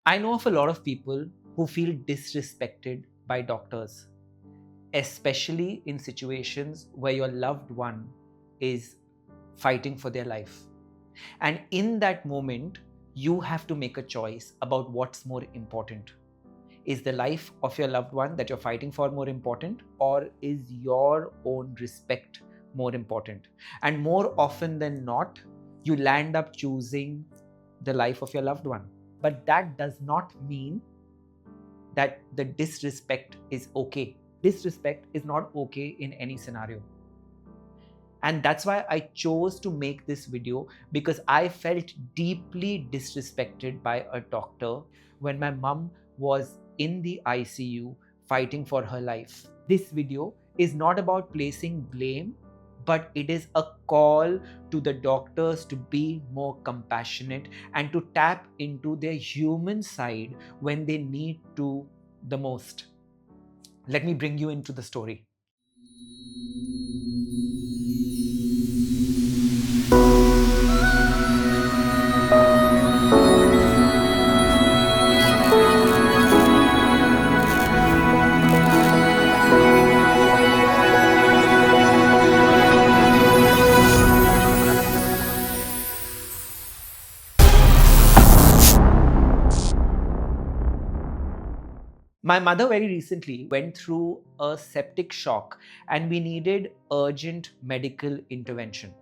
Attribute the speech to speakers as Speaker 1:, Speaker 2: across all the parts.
Speaker 1: I know of a lot of people who feel disrespected by doctors, especially in situations where your loved one is fighting for their life. And in that moment, you have to make a choice about what's more important. Is the life of your loved one that you're fighting for more important, or is your own respect more important? And more often than not, you land up choosing the life of your loved one. But that does not mean that the disrespect is okay. Disrespect is not okay in any scenario. And that's why I chose to make this video, because I felt deeply disrespected by a doctor when my mum was in the ICU fighting for her life. This video is not about placing blame, but it is a call to the doctors to be more compassionate and to tap into their human side when they need to the most. Let me bring you into the story. My mother very recently went through a septic shock and we needed urgent medical intervention.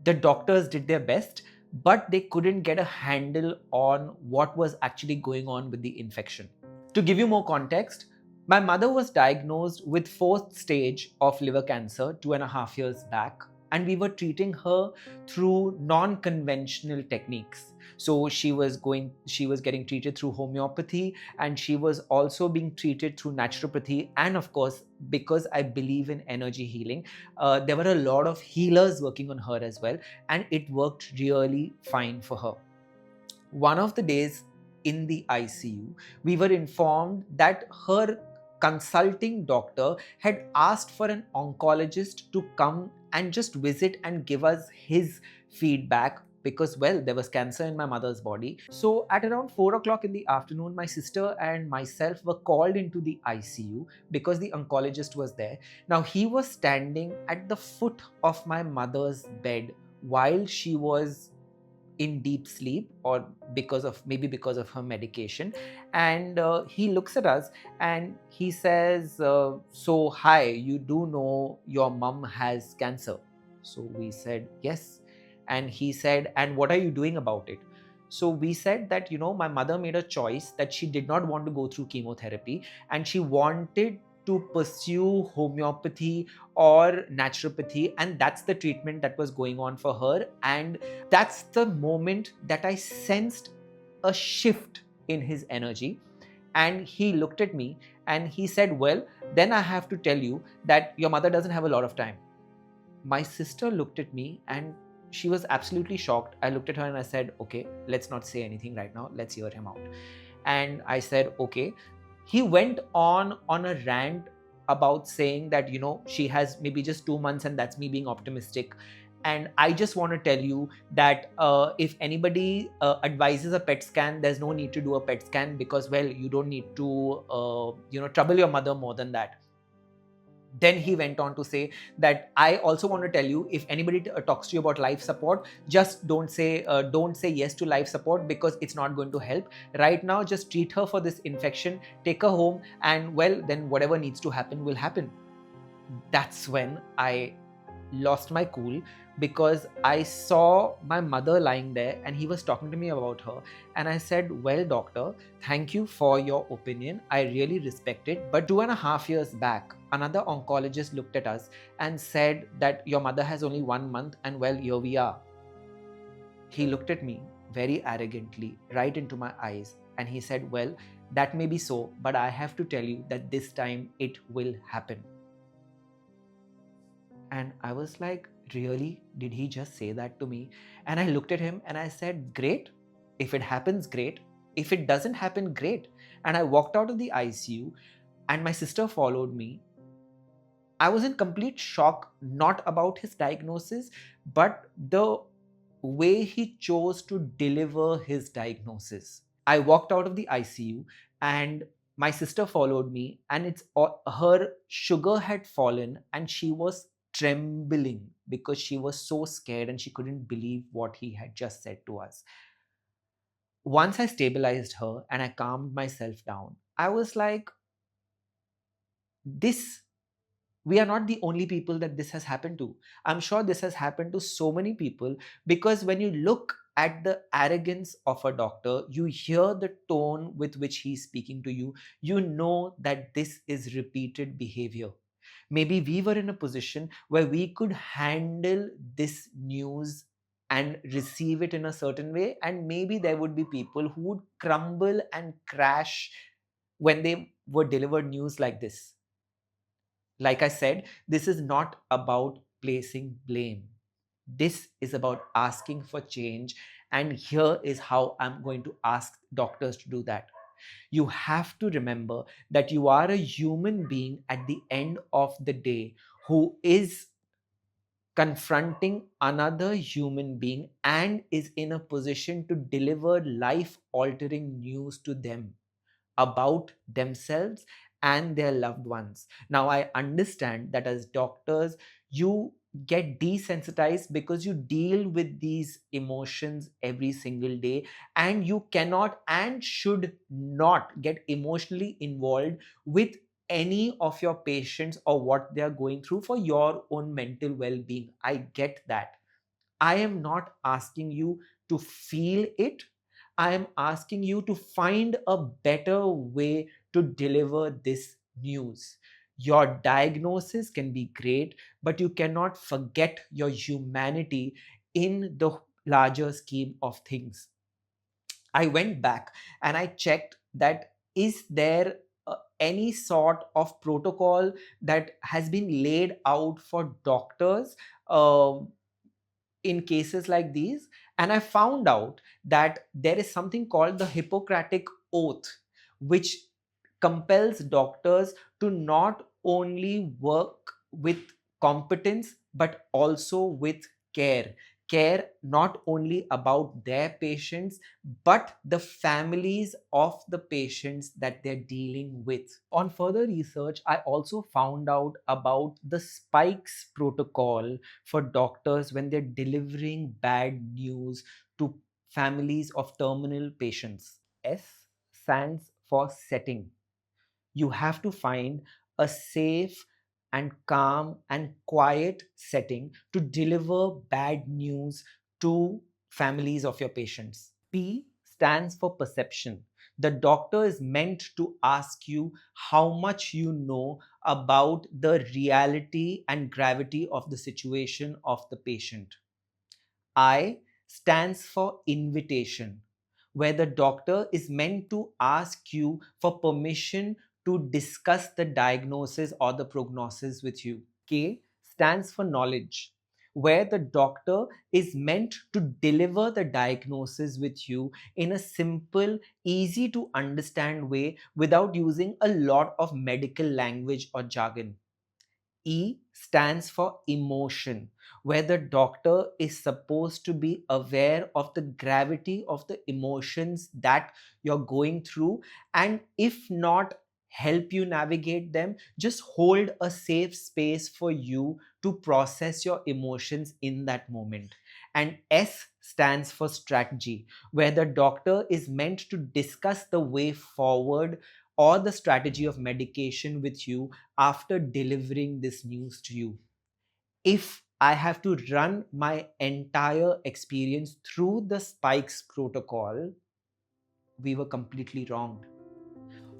Speaker 1: The doctors did their best, but they couldn't get a handle on what was actually going on with the infection. To give you more context, my mother was diagnosed with 4th stage of liver cancer 2.5 years back, and we were treating her through non-conventional techniques. So she was getting treated through homeopathy, and she was also being treated through naturopathy. And of course, because I believe in energy healing, there were a lot of healers working on her as well, and it worked really fine for her. One of the days in the ICU, we were informed that her consulting doctor had asked for an oncologist to come and just visit and give us his feedback, because, well, there was cancer in my mother's body. So at around 4 o'clock in the afternoon, my sister and myself were called into the ICU because the oncologist was there. Now, he was standing at the foot of my mother's bed while she was in deep sleep, or because of her medication. And he looks at us and he says, so hi, you do know your mum has cancer? So we said yes. And he said, and what are you doing about it? So we said that, my mother made a choice that she did not want to go through chemotherapy, and she wanted to pursue homeopathy or naturopathy, and that's the treatment that was going on for her. And that's the moment that I sensed a shift in his energy. And he looked at me and he said, well, then I have to tell you that your mother doesn't have a lot of time. My sister looked at me and she was absolutely shocked. I looked at her and I said, okay, let's not say anything right now. Let's hear him out. And I said, okay. He went on a rant about saying that, she has maybe just 2 months and that's me being optimistic. And I just want to tell you that if anybody advises a PET scan, there's no need to do a PET scan, because, well, you don't need to, trouble your mother more than that. Then he went on to say that I also want to tell you, if anybody talks to you about life support, just don't say yes to life support, because it's not going to help. Right now, just treat her for this infection, take her home, and, well, then whatever needs to happen will happen. That's when I lost my cool, because I saw my mother lying there and he was talking to me about her. And I said, well, doctor, thank you for your opinion. I really respect it. But 2.5 years back, another oncologist looked at us and said that your mother has only 1 month, and, well, here we are. He looked at me very arrogantly right into my eyes and he said, well, that may be so, but I have to tell you that this time it will happen. And I was like, really? Did he just say that to me? And I looked at him and I said, great. If it happens, great. If it doesn't happen, great. And I walked out of the ICU and my sister followed me. I was in complete shock, not about his diagnosis, but the way he chose to deliver his diagnosis. I walked out of the ICU and my sister followed me, and her sugar had fallen and she was trembling because she was so scared and she couldn't believe what he had just said to us. Once I stabilized her and I calmed myself down, I was like, this we are not the only people that this has happened to. I'm sure this has happened to so many people, because when you look at the arrogance of a doctor, you hear the tone with which he's speaking to you, you know that this is repeated behavior. Maybe we were in a position where we could handle this news and receive it in a certain way, and maybe there would be people who would crumble and crash when they were delivered news like this. Like I said, this is not about placing blame. This is about asking for change. And here is how I'm going to ask doctors to do that. You have to remember that you are a human being at the end of the day who is confronting another human being and is in a position to deliver life altering news to them about themselves and their loved ones. Now, I understand that as doctors, you get desensitized because you deal with these emotions every single day, and you cannot and should not get emotionally involved with any of your patients or what they are going through for your own mental well being. I get that. I am not asking you to feel it. I am asking you to find a better way to deliver this news. Your diagnosis can be great, but you cannot forget your humanity in the larger scheme of things. I went back and I checked that is there any sort of protocol that has been laid out for doctors in cases like these. And I found out that there is something called the Hippocratic Oath, which compels doctors to not only work with competence but also with care. Care not only about their patients but the families of the patients that they're dealing with. On further research, I also found out about the spikes protocol for doctors when they're delivering bad news to families of terminal patients. S stands for setting. You have to find a safe and calm and quiet setting to deliver bad news to families of your patients. P stands for perception. The doctor is meant to ask you how much you know about the reality and gravity of the situation of the patient. I stands for invitation, where the doctor is meant to ask you for permission to discuss the diagnosis or the prognosis with you. K stands for knowledge, where the doctor is meant to deliver the diagnosis with you in a simple, easy to understand way without using a lot of medical language or jargon. E stands for emotion, where the doctor is supposed to be aware of the gravity of the emotions that you're going through, and if not help you navigate them, just hold a safe space for you to process your emotions in that moment. And S stands for strategy, where the doctor is meant to discuss the way forward or the strategy of medication with you after delivering this news to you. If I have to run my entire experience through the spikes protocol, we were completely wronged.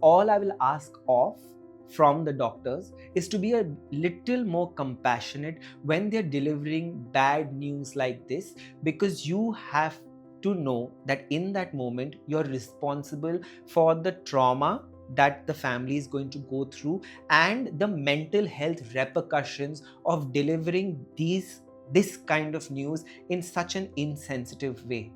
Speaker 1: All I will ask of from the doctors is to be a little more compassionate when they're delivering bad news like this, because you have to know that in that moment you're responsible for the trauma that the family is going to go through and the mental health repercussions of delivering this kind of news in such an insensitive way.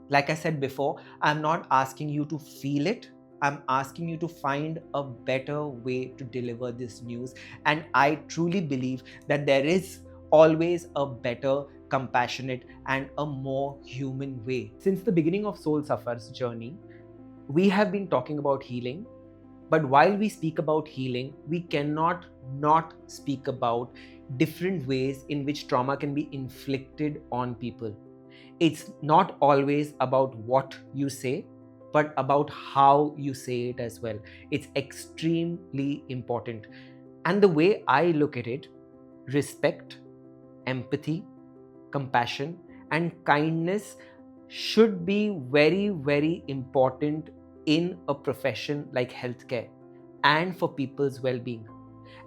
Speaker 1: Like I said before, I'm not asking you to feel it. I'm asking you to find a better way to deliver this news. And I truly believe that there is always a better, compassionate, and a more human way. Since the beginning of Soul Safar's journey, We have been talking about healing, but while we speak about healing, we cannot not speak about different ways in which trauma can be inflicted on people. It's not always about what you say, but about how you say it as well. It's extremely important. And the way I look at it, respect, empathy, compassion, and kindness should be very, very important in a profession like healthcare and for people's well being.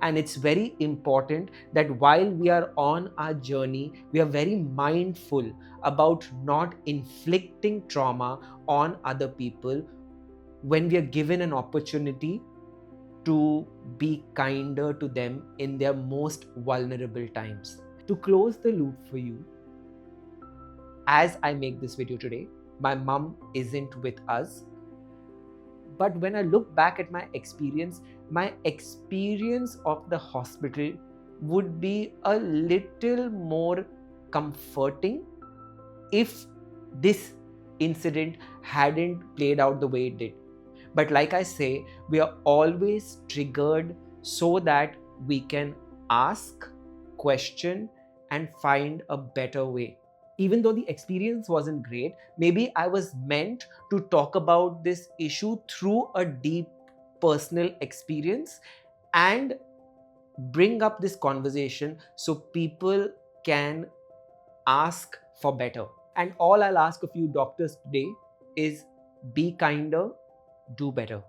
Speaker 1: And it's very important that while we are on our journey, we are very mindful about not inflicting trauma on other people when we are given an opportunity to be kinder to them in their most vulnerable times. To close the loop for you, as I make this video today, my mom isn't with us. But when I look back at my experience of the hospital would be a little more comforting if this incident hadn't played out the way it did. But like I say, we are always triggered so that we can ask, question, and find a better way. Even though the experience wasn't great, maybe I was meant to talk about this issue through a deep personal experience and bring up this conversation so people can ask for better. And all I'll ask of you doctors today is be kinder, do better.